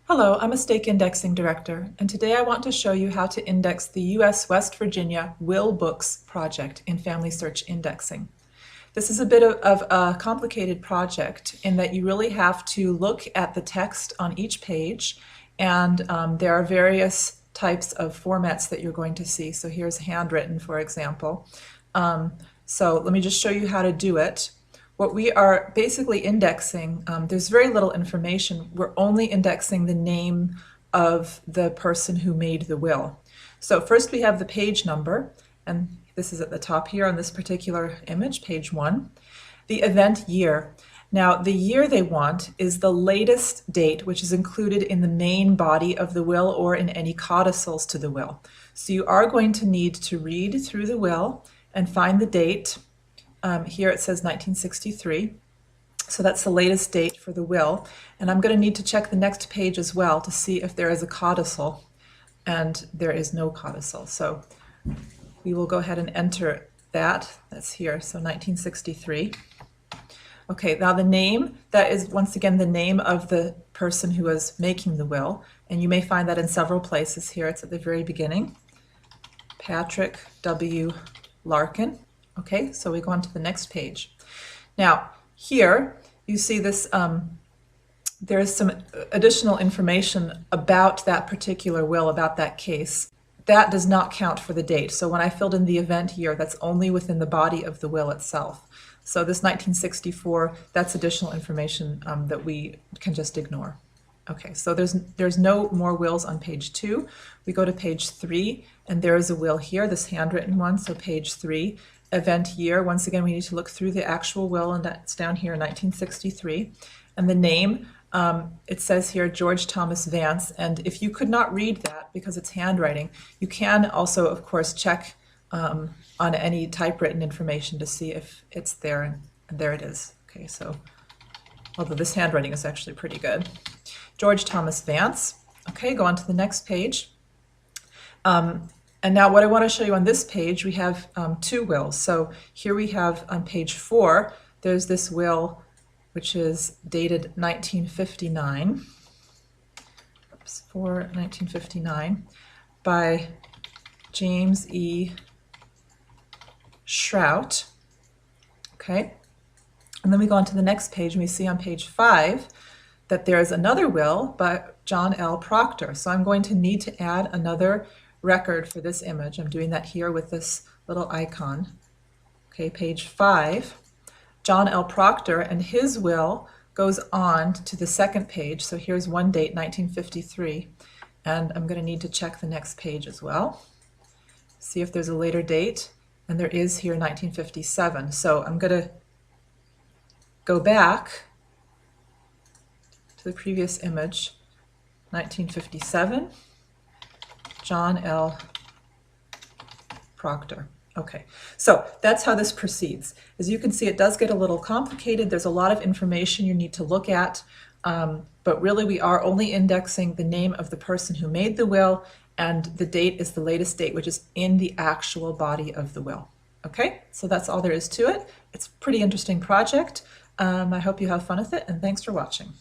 Hello, I'm a stake indexing director, and today I want to show you how to index the U.S. West Virginia Will Books project in FamilySearch Indexing. This is a bit of a complicated project in that you really have to look at the text on each page, and there are various types of formats that you're going to see. So here's handwritten, for example. So let me just show you how to do it. What we are basically indexing, there's very little information. We're only indexing the name of the person who made the will. So first we have the page number, and this is at the top here on this particular image, page 1. The event year. Now the year they want is the latest date, which is included in the main body of the will or in any codicils to the will. So you are going to need to read through the will and find the date. Here it says 1963, so that's the latest date for the will, and I'm going to need to check the next page as well to see if there is a codicil, and there is no codicil. So we will go ahead and enter that. That's here, so 1963. Okay, now the name, that is once again the name of the person who is making the will, and you may find that in several places. Here it's at the very beginning, Patrick W. Larkin. Okay, so we go on to the next page. Now, here you see this, there is some additional information about that particular will, about that case. That does not count for the date. So when I filled in the event year, that's only within the body of the will itself. So this 1964, that's additional information that we can just ignore. Okay, so there's no more wills on page 2. We go to page 3, and there is a will here, this handwritten one, so page 3. Event year, once again, we need to look through the actual will, and that's down here, 1963. And the name, it says here, George Thomas Vance, and if you could not read that because it's handwriting, you can also, of course, check on any typewritten information to see if it's there, and there it is. Okay, so, although this handwriting is actually pretty good. George Thomas Vance. Okay, go on to the next page. And now what I want to show you on this page, we have 2 wills. So here we have on page 4, there's this will which is dated 1959, 1959, by James E. Shrout. Okay, and then we go on to the next page, and we see on page 5 that there is another will by John L. Proctor. So I'm going to need to add another record for this image. I'm doing that here with this little icon. Okay, page 5. John L. Proctor and his will goes on to the second page. So here's one date, 1953. And I'm going to need to check the next page as well. See if there's a later date. And there is here 1957. So I'm going to go back to the previous image, 1957. John L. Proctor. Okay, so that's how this proceeds. As you can see, it does get a little complicated. There's a lot of information you need to look at, but really we are only indexing the name of the person who made the will, and the date is the latest date, which is in the actual body of the will. Okay, so that's all there is to it. It's a pretty interesting project. I hope you have fun with it, and thanks for watching.